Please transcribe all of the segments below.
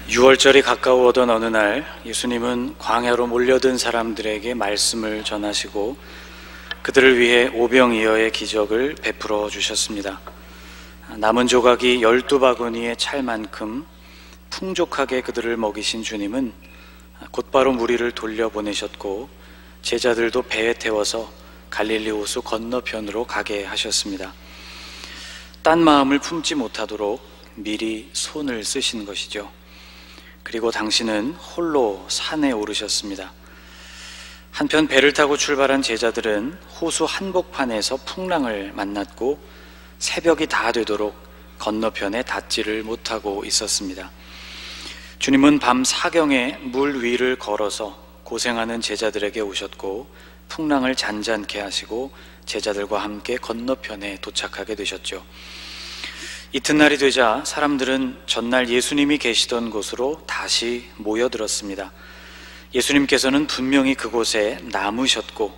6월절이 가까워오던 어느 날 예수님은 광야로 몰려든 사람들에게 말씀을 전하시고 그들을 위해 오병이어의 기적을 베풀어 주셨습니다. 남은 조각이 12바구니에 찰 만큼 풍족하게 그들을 먹이신 주님은 곧바로 무리를 돌려보내셨고 제자들도 배에 태워서 갈릴리 호수 건너편으로 가게 하셨습니다. 딴 마음을 품지 못하도록 미리 손을 쓰신 것이죠. 그리고 당신은 홀로 산에 오르셨습니다. 한편 배를 타고 출발한 제자들은 호수 한복판에서 풍랑을 만났고 새벽이 다 되도록 건너편에 닿지를 못하고 있었습니다. 주님은 밤 사경에 물 위를 걸어서 고생하는 제자들에게 오셨고 풍랑을 잔잔케 하시고 제자들과 함께 건너편에 도착하게 되셨죠. 이튿날이 되자 사람들은 전날 예수님이 계시던 곳으로 다시 모여들었습니다. 예수님께서는 분명히 그곳에 남으셨고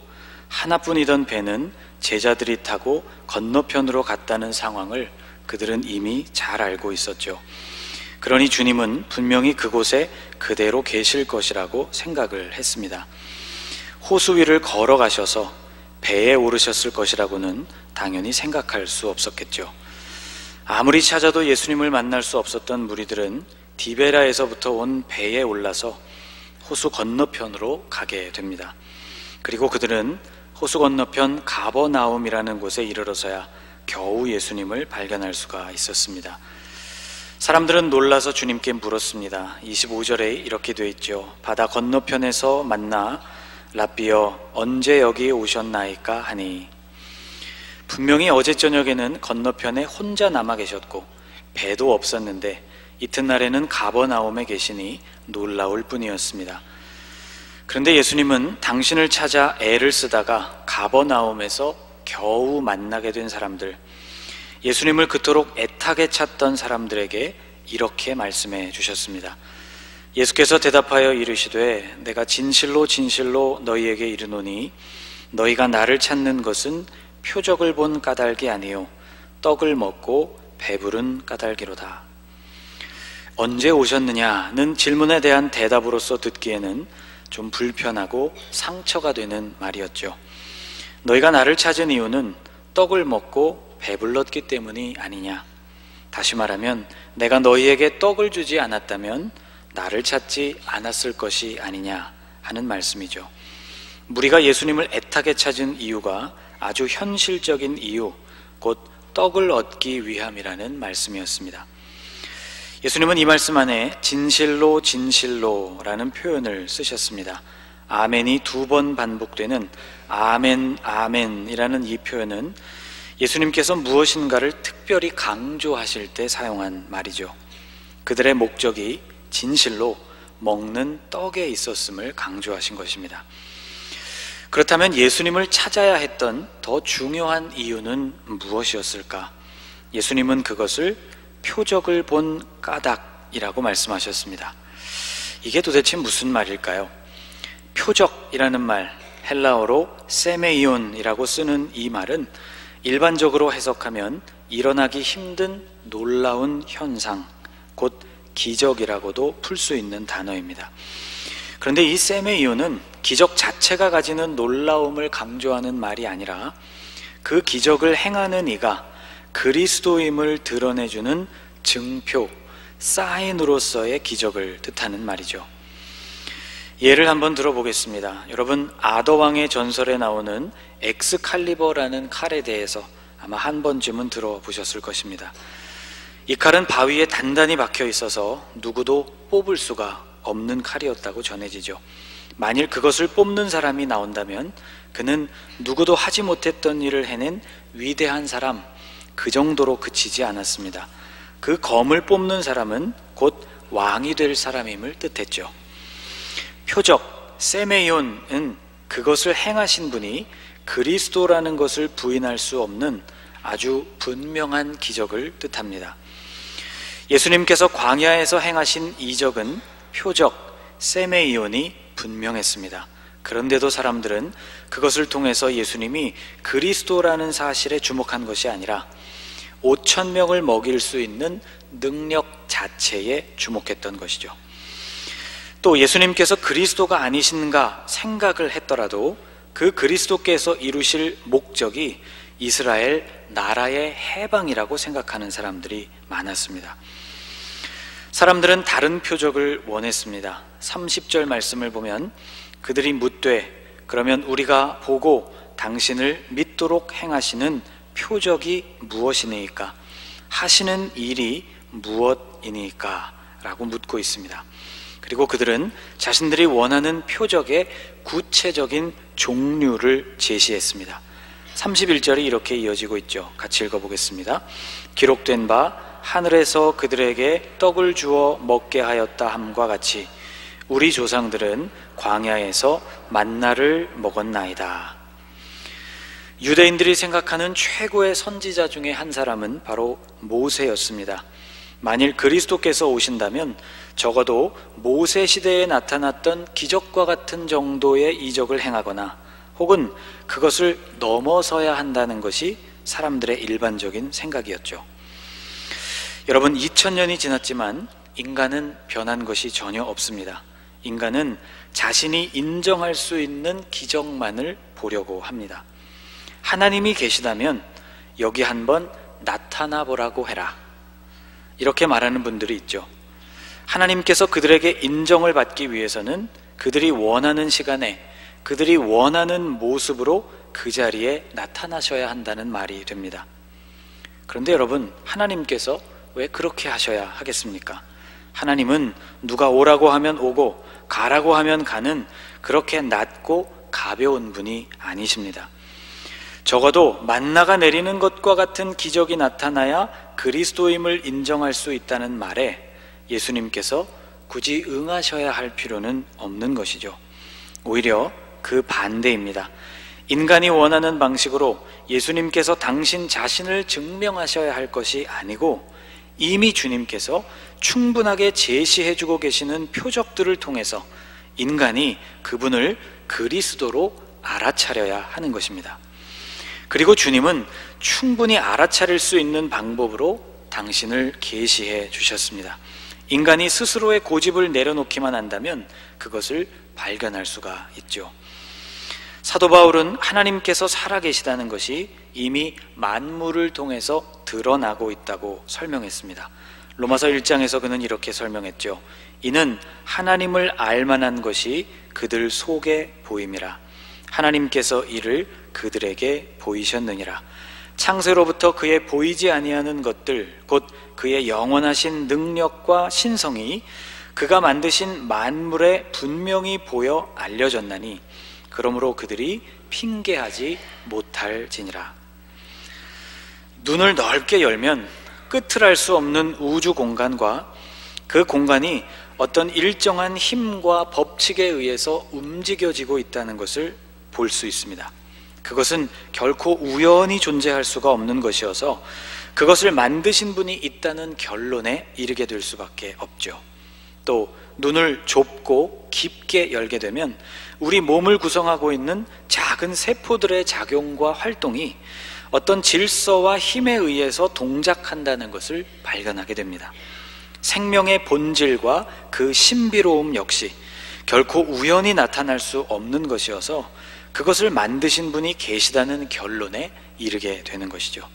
하나뿐이던 배는 제자들이 타고 건너편으로 갔다는 상황을 그들은 이미 잘 알고 있었죠. 그러니 주님은 분명히 그곳에 그대로 계실 것이라고 생각을 했습니다. 호수 위를 걸어가셔서 배에 오르셨을 것이라고는 당연히 생각할 수 없었겠죠. 아무리 찾아도 예수님을 만날 수 없었던 무리들은 디베라에서부터 온 배에 올라서 호수 건너편으로 가게 됩니다. 그리고 그들은 호수 건너편 가버나움이라는 곳에 이르러서야 겨우 예수님을 발견할 수가 있었습니다. 사람들은 놀라서 주님께 물었습니다. 25절에 이렇게 되어 있죠. 바다 건너편에서 만나 랍비여 언제 여기 오셨나이까 하니, 분명히 어제 저녁에는 건너편에 혼자 남아 계셨고 배도 없었는데 이튿날에는 가버나움에 계시니 놀라울 뿐이었습니다. 그런데 예수님은 당신을 찾아 애를 쓰다가 가버나움에서 겨우 만나게 된 사람들, 예수님을 그토록 애타게 찾던 사람들에게 이렇게 말씀해 주셨습니다. 예수께서 대답하여 이르시되 내가 진실로 진실로 너희에게 이르노니 너희가 나를 찾는 것은 표적을 본 까닭이 아니요 떡을 먹고 배부른 까닭이로다. 언제 오셨느냐는 질문에 대한 대답으로서 듣기에는 좀 불편하고 상처가 되는 말이었죠. 너희가 나를 찾은 이유는 떡을 먹고 배불렀기 때문이 아니냐. 다시 말하면 내가 너희에게 떡을 주지 않았다면 나를 찾지 않았을 것이 아니냐 하는 말씀이죠. 무리가 예수님을 애타게 찾은 이유가 아주 현실적인 이유, 곧 떡을 얻기 위함이라는 말씀이었습니다. 예수님은 이 말씀 안에 진실로 진실로라는 표현을 쓰셨습니다. 아멘이 2번 반복되는 아멘 아멘이라는 이 표현은 예수님께서 무엇인가를 특별히 강조하실 때 사용한 말이죠. 그들의 목적이 진실로 먹는 떡에 있었음을 강조하신 것입니다. 그렇다면 예수님을 찾아야 했던 더 중요한 이유는 무엇이었을까? 예수님은 그것을 표적을 본 까닭이라고 말씀하셨습니다. 이게 도대체 무슨 말일까요? 표적이라는 말, 헬라어로 세메이온이라고 쓰는 이 말은 일반적으로 해석하면 일어나기 힘든 놀라운 현상, 곧 기적이라고도 풀 수 있는 단어입니다. 그런데 이 세메이온은 기적 자체가 가지는 놀라움을 강조하는 말이 아니라 그 기적을 행하는 이가 그리스도임을 드러내주는 증표, 사인으로서의 기적을 뜻하는 말이죠. 예를 한번 들어보겠습니다. 여러분, 아더왕의 전설에 나오는 엑스칼리버라는 칼에 대해서 아마 한 번쯤은 들어보셨을 것입니다. 이 칼은 바위에 단단히 박혀 있어서 누구도 뽑을 수가 없는 칼이었다고 전해지죠. 만일 그것을 뽑는 사람이 나온다면 그는 누구도 하지 못했던 일을 해낸 위대한 사람, 그 정도로 그치지 않았습니다. 그 검을 뽑는 사람은 곧 왕이 될 사람임을 뜻했죠. 표적, 세메이온은 그것을 행하신 분이 그리스도라는 것을 부인할 수 없는 아주 분명한 기적을 뜻합니다. 예수님께서 광야에서 행하신 이적은 표적, 세메이온이 분명했습니다. 그런데도 사람들은 그것을 통해서 예수님이 그리스도라는 사실에 주목한 것이 아니라 5천 명을 먹일 수 있는 능력 자체에 주목했던 것이죠. 또 예수님께서 그리스도가 아니신가 생각을 했더라도 그 그리스도께서 이루실 목적이 이스라엘 나라의 해방이라고 생각하는 사람들이 많았습니다. 사람들은 다른 표적을 원했습니다. 30절 말씀을 보면 그들이 묻되 그러면 우리가 보고 당신을 믿도록 행하시는 표적이 무엇이니까? 하시는 일이 무엇이니까? 라고 묻고 있습니다. 그리고 그들은 자신들이 원하는 표적의 구체적인 종류를 제시했습니다. 31절이 이렇게 이어지고 있죠. 같이 읽어보겠습니다. 기록된 바 하늘에서 그들에게 떡을 주어 먹게 하였다 함과 같이 우리 조상들은 광야에서 만나를 먹었나이다. 유대인들이 생각하는 최고의 선지자 중에 한 사람은 바로 모세였습니다. 만일 그리스도께서 오신다면 적어도 모세 시대에 나타났던 기적과 같은 정도의 이적을 행하거나 혹은 그것을 넘어서야 한다는 것이 사람들의 일반적인 생각이었죠. 여러분, 2000년이 지났지만 인간은 변한 것이 전혀 없습니다. 인간은 자신이 인정할 수 있는 기적만을 보려고 합니다. 하나님이 계시다면 여기 한번 나타나 보라고 해라, 이렇게 말하는 분들이 있죠. 하나님께서 그들에게 인정을 받기 위해서는 그들이 원하는 시간에 그들이 원하는 모습으로 그 자리에 나타나셔야 한다는 말이 됩니다. 그런데 여러분, 하나님께서 왜 그렇게 하셔야 하겠습니까? 하나님은 누가 오라고 하면 오고 가라고 하면 가는 그렇게 낮고 가벼운 분이 아니십니다. 적어도 만나가 내리는 것과 같은 기적이 나타나야 그리스도임을 인정할 수 있다는 말에 예수님께서 굳이 응하셔야 할 필요는 없는 것이죠. 오히려 그 반대입니다. 인간이 원하는 방식으로 예수님께서 당신 자신을 증명하셔야 할 것이 아니고 이미 주님께서 충분하게 제시해주고 계시는 표적들을 통해서 인간이 그분을 그리스도로 알아차려야 하는 것입니다. 그리고 주님은 충분히 알아차릴 수 있는 방법으로 당신을 계시해 주셨습니다. 인간이 스스로의 고집을 내려놓기만 한다면 그것을 발견할 수가 있죠. 사도 바울은 하나님께서 살아계시다는 것이 이미 만물을 통해서 드러나고 있다고 설명했습니다. 로마서 1장에서 그는 이렇게 설명했죠. 이는 하나님을 알만한 것이 그들 속에 보임이라. 하나님께서 이를 그들에게 보이셨느니라. 창세로부터 그의 보이지 아니하는 것들, 곧 그의 영원하신 능력과 신성이 그가 만드신 만물에 분명히 보여 알려졌나니 그러므로 그들이 핑계하지 못할지니라. 눈을 넓게 열면 끝을 알 수 없는 우주 공간과 그 공간이 어떤 일정한 힘과 법칙에 의해서 움직여지고 있다는 것을 볼 수 있습니다. 그것은 결코 우연히 존재할 수가 없는 것이어서 그것을 만드신 분이 있다는 결론에 이르게 될 수밖에 없죠. 또 눈을 좁고 깊게 열게 되면 우리 몸을 구성하고 있는 작은 세포들의 작용과 활동이 어떤 질서와 힘에 의해서 동작한다는 것을 발견하게 됩니다. 생명의 본질과 그 신비로움 역시 결코 우연히 나타날 수 없는 것이어서 그것을 만드신 분이 계시다는 결론에 이르게 되는 것이죠.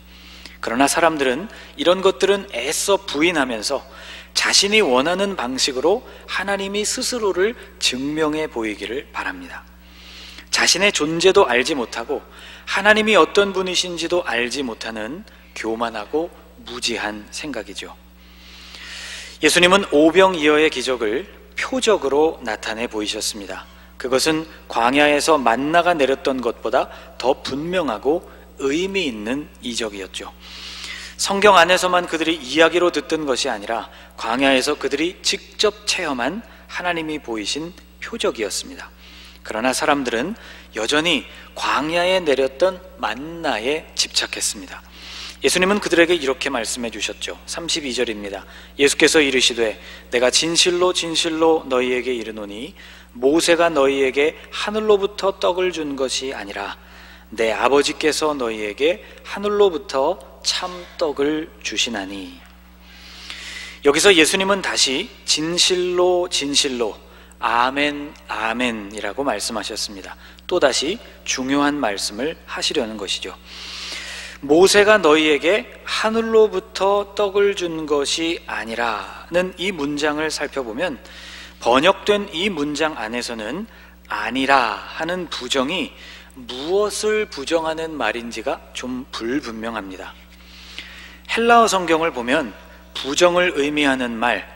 그러나 사람들은 이런 것들은 애써 부인하면서 자신이 원하는 방식으로 하나님이 스스로를 증명해 보이기를 바랍니다. 자신의 존재도 알지 못하고 하나님이 어떤 분이신지도 알지 못하는 교만하고 무지한 생각이죠. 예수님은 오병이어의 기적을 표적으로 나타내 보이셨습니다. 그것은 광야에서 만나가 내렸던 것보다 더 분명하고 의미 있는 이적이었죠. 성경 안에서만 그들이 이야기로 듣던 것이 아니라 광야에서 그들이 직접 체험한 하나님이 보이신 표적이었습니다. 그러나 사람들은 여전히 광야에 내렸던 만나에 집착했습니다. 예수님은 그들에게 이렇게 말씀해 주셨죠. 32절입니다. 예수께서 이르시되 내가 진실로 진실로 너희에게 이르노니 모세가 너희에게 하늘로부터 떡을 준 것이 아니라 내 아버지께서 너희에게 하늘로부터 참떡을 주시나니. 여기서 예수님은 다시 진실로 진실로 아멘 아멘이라고 말씀하셨습니다. 또다시 중요한 말씀을 하시려는 것이죠. 모세가 너희에게 하늘로부터 떡을 준 것이 아니라는 이 문장을 살펴보면 번역된 이 문장 안에서는 아니라 하는 부정이 무엇을 부정하는 말인지가 좀 불분명합니다. 헬라어 성경을 보면 부정을 의미하는 말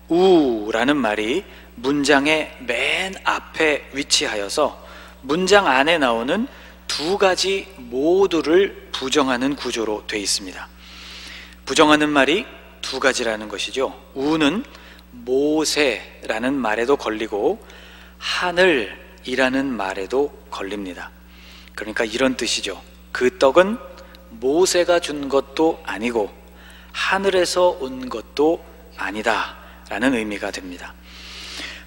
우라는 말이 문장의 맨 앞에 위치하여서 문장 안에 나오는 두 가지 모두를 부정하는 구조로 되어 있습니다. 부정하는 말이 두 가지라는 것이죠. 우는 모세라는 말에도 걸리고 하늘이라는 말에도 걸립니다. 그러니까 이런 뜻이죠. 그 떡은 모세가 준 것도 아니고 하늘에서 온 것도 아니다 라는 의미가 됩니다.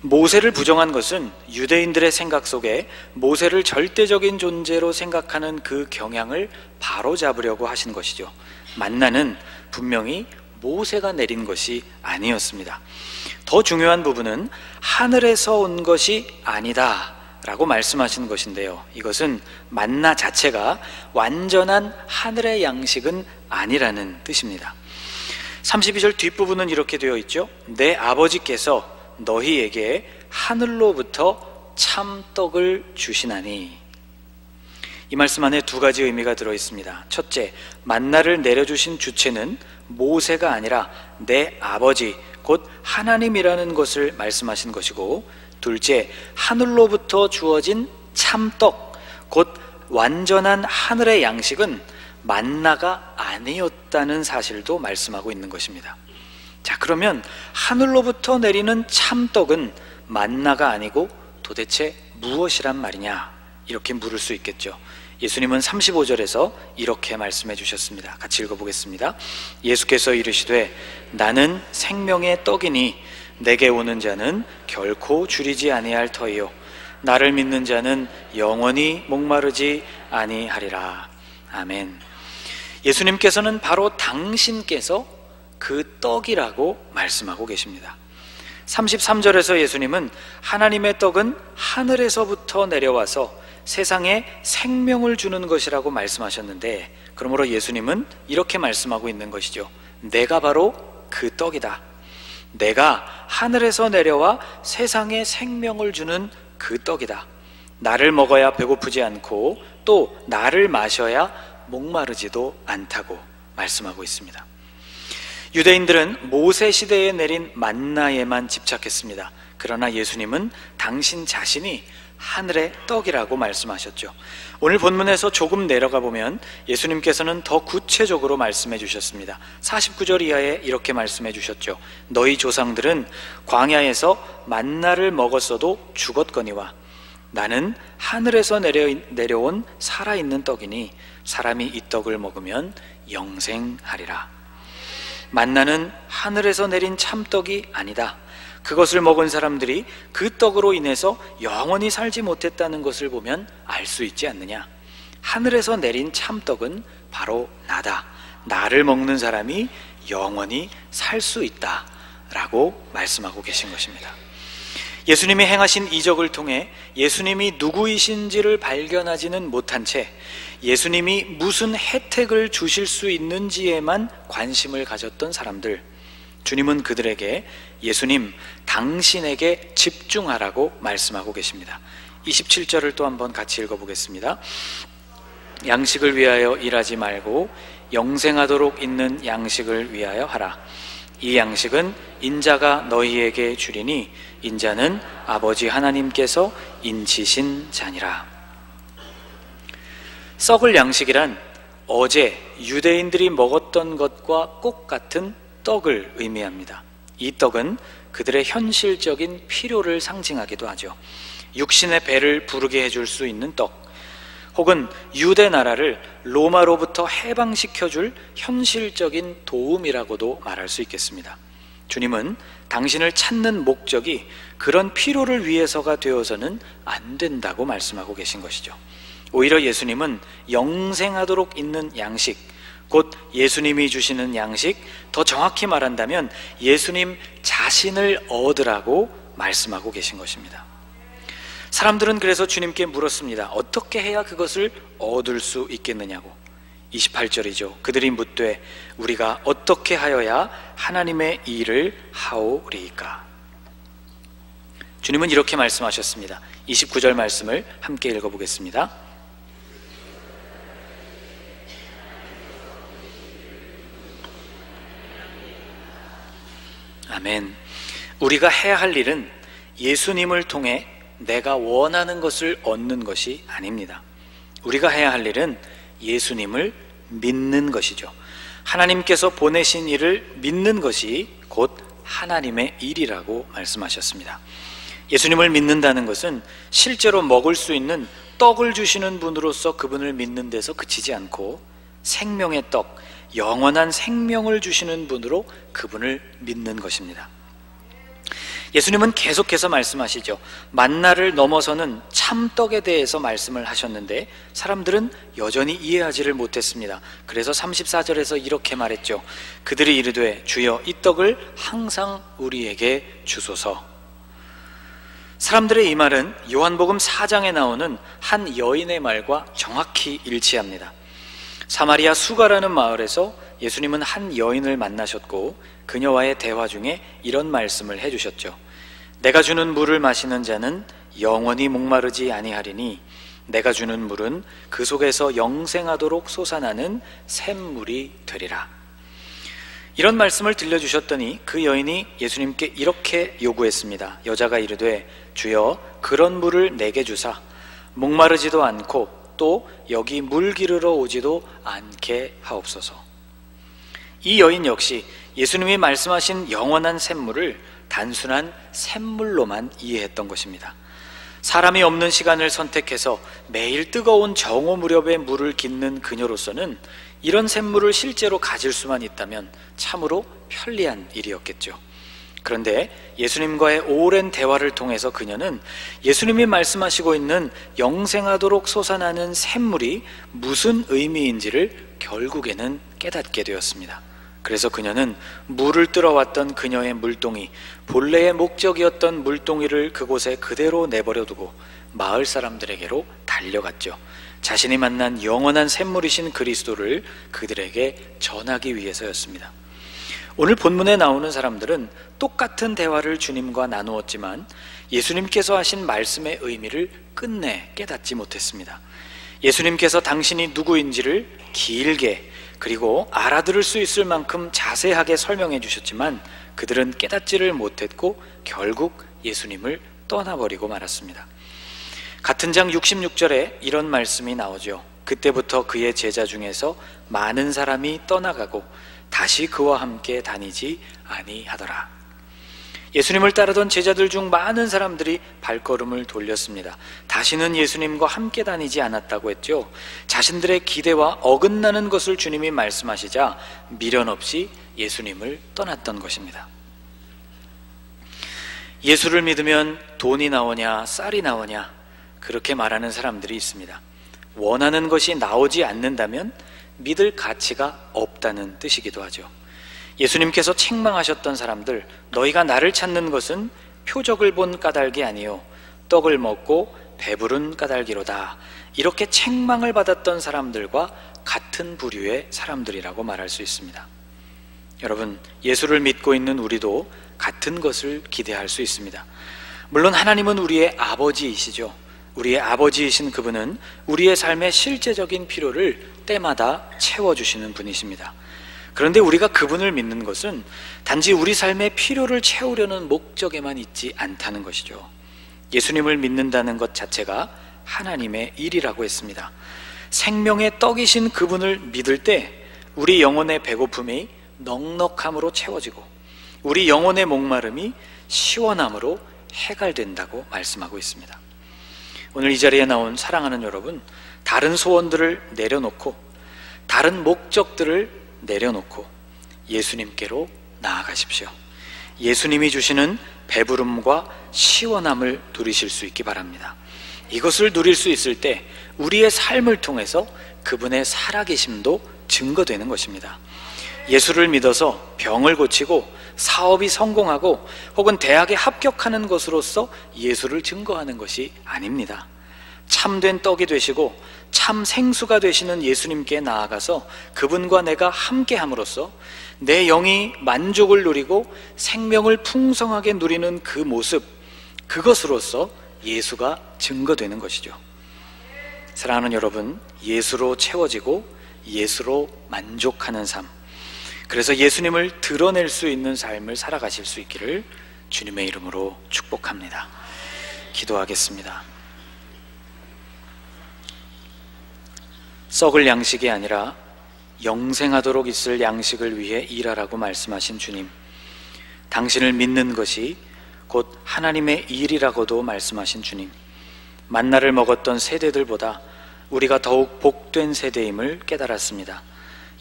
모세를 부정한 것은 유대인들의 생각 속에 모세를 절대적인 존재로 생각하는 그 경향을 바로잡으려고 하신 것이죠. 만나는 분명히 모세가 내린 것이 아니었습니다. 더 중요한 부분은 하늘에서 온 것이 아니다 라고 말씀하신 것인데요, 이것은 만나 자체가 완전한 하늘의 양식은 아니라는 뜻입니다. 32절 뒷부분은 이렇게 되어 있죠. 내 아버지께서 너희에게 하늘로부터 참떡을 주시나니. 이 말씀 안에 두 가지 의미가 들어 있습니다. 첫째, 만나를 내려주신 주체는 모세가 아니라 내 아버지 곧 하나님이라는 것을 말씀하신 것이고, 둘째, 하늘로부터 주어진 참떡 곧 완전한 하늘의 양식은 만나가 아니었다는 사실도 말씀하고 있는 것입니다. 자, 그러면 하늘로부터 내리는 참떡은 만나가 아니고 도대체 무엇이란 말이냐, 이렇게 물을 수 있겠죠. 예수님은 35절에서 이렇게 말씀해 주셨습니다. 같이 읽어보겠습니다. 예수께서 이르시되 나는 생명의 떡이니 내게 오는 자는 결코 줄이지 아니할 터이요 나를 믿는 자는 영원히 목마르지 아니하리라. 아멘. 예수님께서는 바로 당신께서 그 떡이라고 말씀하고 계십니다. 33절에서 예수님은 하나님의 떡은 하늘에서부터 내려와서 세상에 생명을 주는 것이라고 말씀하셨는데, 그러므로 예수님은 이렇게 말씀하고 있는 것이죠. 내가 바로 그 떡이다. 내가 하늘에서 내려와 세상에 생명을 주는 그 떡이다. 나를 먹어야 배고프지 않고 또 나를 마셔야 목마르지도 않다고 말씀하고 있습니다. 유대인들은 모세 시대에 내린 만나에만 집착했습니다. 그러나 예수님은 당신 자신이 하늘의 떡이라고 말씀하셨죠. 오늘 본문에서 조금 내려가 보면 예수님께서는 더 구체적으로 말씀해 주셨습니다. 49절 이하에 이렇게 말씀해 주셨죠. 너희 조상들은 광야에서 만나를 먹었어도 죽었거니와 나는 하늘에서 내려온 살아있는 떡이니 사람이 이 떡을 먹으면 영생하리라. 만나는 하늘에서 내린 참떡이 아니다. 그것을 먹은 사람들이 그 떡으로 인해서 영원히 살지 못했다는 것을 보면 알 수 있지 않느냐. 하늘에서 내린 참떡은 바로 나다. 나를 먹는 사람이 영원히 살 수 있다 라고 말씀하고 계신 것입니다. 예수님이 행하신 이적을 통해 예수님이 누구이신지를 발견하지는 못한 채 예수님이 무슨 혜택을 주실 수 있는지에만 관심을 가졌던 사람들, 주님은 그들에게 예수님 당신에게 집중하라고 말씀하고 계십니다. 27절을 또 한번 같이 읽어보겠습니다. 양식을 위하여 일하지 말고 영생하도록 있는 양식을 위하여 하라. 이 양식은 인자가 너희에게 주리니 인자는 아버지 하나님께서 인치신 자니라. 썩을 양식이란 어제 유대인들이 먹었던 것과 꼭 같은 떡을 의미합니다. 이 떡은 그들의 현실적인 필요를 상징하기도 하죠. 육신의 배를 부르게 해줄 수 있는 떡, 혹은 유대 나라를 로마로부터 해방시켜줄 현실적인 도움이라고도 말할 수 있겠습니다. 주님은 당신을 찾는 목적이 그런 필요를 위해서가 되어서는 안 된다고 말씀하고 계신 것이죠. 오히려 예수님은 영생하도록 있는 양식, 곧 예수님이 주시는 양식, 더 정확히 말한다면 예수님 자신을 얻으라고 말씀하고 계신 것입니다. 사람들은 그래서 주님께 물었습니다. 어떻게 해야 그것을 얻을 수 있겠느냐고. 28절이죠. 그들이 묻되 우리가 어떻게 하여야 하나님의 일을 하오리이까. 주님은 이렇게 말씀하셨습니다. 29절 말씀을 함께 읽어보겠습니다. 아멘. 우리가 해야 할 일은 예수님을 통해 내가 원하는 것을 얻는 것이 아닙니다. 우리가 해야 할 일은 예수님을 믿는 것이죠. 하나님께서 보내신 일을 믿는 것이 곧 하나님의 일이라고 말씀하셨습니다. 예수님을 믿는다는 것은 실제로 먹을 수 있는 떡을 주시는 분으로서 그분을 믿는 데서 그치지 않고 생명의 떡, 영원한 생명을 주시는 분으로 그분을 믿는 것입니다. 예수님은 계속해서 말씀하시죠. 만나를 넘어서는 참떡에 대해서 말씀을 하셨는데 사람들은 여전히 이해하지를 못했습니다. 그래서 34절에서 이렇게 말했죠. 그들이 이르되 주여 이 떡을 항상 우리에게 주소서. 사람들의 이 말은 요한복음 4장에 나오는 한 여인의 말과 정확히 일치합니다. 사마리아 수가라는 마을에서 예수님은 한 여인을 만나셨고 그녀와의 대화 중에 이런 말씀을 해주셨죠. 내가 주는 물을 마시는 자는 영원히 목마르지 아니하리니 내가 주는 물은 그 속에서 영생하도록 솟아나는 샘물이 되리라. 이런 말씀을 들려주셨더니 그 여인이 예수님께 이렇게 요구했습니다. 여자가 이르되 주여 그런 물을 내게 주사 목마르지도 않고 또 여기 물 기르러 오지도 않게 하옵소서. 이 여인 역시 예수님이 말씀하신 영원한 샘물을 단순한 샘물로만 이해했던 것입니다. 사람이 없는 시간을 선택해서 매일 뜨거운 정오 무렵에 물을 깃는 그녀로서는 이런 샘물을 실제로 가질 수만 있다면 참으로 편리한 일이었겠죠. 그런데 예수님과의 오랜 대화를 통해서 그녀는 예수님이 말씀하시고 있는 영생하도록 솟아나는 샘물이 무슨 의미인지를 결국에는 깨닫게 되었습니다. 그래서 그녀는 물을 뜨러왔던 그녀의 물동이, 본래의 목적이었던 물동이를 그곳에 그대로 내버려두고 마을 사람들에게로 달려갔죠. 자신이 만난 영원한 샘물이신 그리스도를 그들에게 전하기 위해서였습니다. 오늘 본문에 나오는 사람들은 똑같은 대화를 주님과 나누었지만 예수님께서 하신 말씀의 의미를 끝내 깨닫지 못했습니다. 예수님께서 당신이 누구인지를 길게 그리고 알아들을 수 있을 만큼 자세하게 설명해 주셨지만 그들은 깨닫지를 못했고 결국 예수님을 떠나버리고 말았습니다. 같은 장 66절에 이런 말씀이 나오죠. 그때부터 그의 제자 중에서 많은 사람이 떠나가고 다시 그와 함께 다니지 아니하더라. 예수님을 따르던 제자들 중 많은 사람들이 발걸음을 돌렸습니다. 다시는 예수님과 함께 다니지 않았다고 했죠. 자신들의 기대와 어긋나는 것을 주님이 말씀하시자 미련 없이 예수님을 떠났던 것입니다. 예수를 믿으면 돈이 나오냐 쌀이 나오냐 그렇게 말하는 사람들이 있습니다. 원하는 것이 나오지 않는다면 믿을 가치가 없다는 뜻이기도 하죠. 예수님께서 책망하셨던 사람들, 너희가 나를 찾는 것은 표적을 본 까닭이 아니요 떡을 먹고 배부른 까닭이로다. 이렇게 책망을 받았던 사람들과 같은 부류의 사람들이라고 말할 수 있습니다. 여러분, 예수를 믿고 있는 우리도 같은 것을 기대할 수 있습니다. 물론 하나님은 우리의 아버지이시죠. 우리의 아버지이신 그분은 우리의 삶의 실제적인 필요를 때마다 채워주시는 분이십니다. 그런데 우리가 그분을 믿는 것은 단지 우리 삶의 필요를 채우려는 목적에만 있지 않다는 것이죠. 예수님을 믿는다는 것 자체가 하나님의 일이라고 했습니다. 생명의 떡이신 그분을 믿을 때 우리 영혼의 배고픔이 넉넉함으로 채워지고 우리 영혼의 목마름이 시원함으로 해갈된다고 말씀하고 있습니다. 오늘 이 자리에 나온 사랑하는 여러분, 다른 소원들을 내려놓고 다른 목적들을 내려놓고 예수님께로 나아가십시오. 예수님이 주시는 배부름과 시원함을 누리실 수 있기 바랍니다. 이것을 누릴 수 있을 때 우리의 삶을 통해서 그분의 살아계심도 증거되는 것입니다. 예수를 믿어서 병을 고치고 사업이 성공하고 혹은 대학에 합격하는 것으로서 예수를 증거하는 것이 아닙니다. 참된 떡이 되시고 참 생수가 되시는 예수님께 나아가서 그분과 내가 함께함으로써 내 영이 만족을 누리고 생명을 풍성하게 누리는 그 모습, 그것으로서 예수가 증거되는 것이죠. 사랑하는 여러분, 예수로 채워지고 예수로 만족하는 삶, 그래서 예수님을 드러낼 수 있는 삶을 살아가실 수 있기를 주님의 이름으로 축복합니다. 기도하겠습니다. 썩을 양식이 아니라 영생하도록 있을 양식을 위해 일하라고 말씀하신 주님, 당신을 믿는 것이 곧 하나님의 일이라고도 말씀하신 주님, 만나를 먹었던 세대들보다 우리가 더욱 복된 세대임을 깨달았습니다.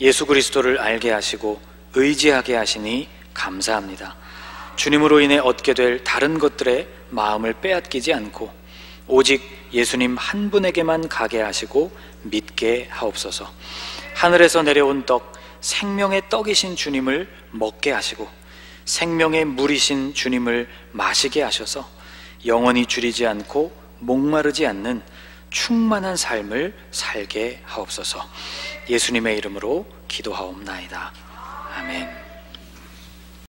예수 그리스도를 알게 하시고 의지하게 하시니 감사합니다. 주님으로 인해 얻게 될 다른 것들에 마음을 빼앗기지 않고 오직 예수님 한 분에게만 가게 하시고 믿게 하옵소서. 하늘에서 내려온 떡, 생명의 떡이신 주님을 먹게 하시고 생명의 물이신 주님을 마시게 하셔서 영원히 줄이지 않고 목마르지 않는 충만한 삶을 살게 하옵소서. 예수님의 이름으로 기도하옵나이다. 아멘.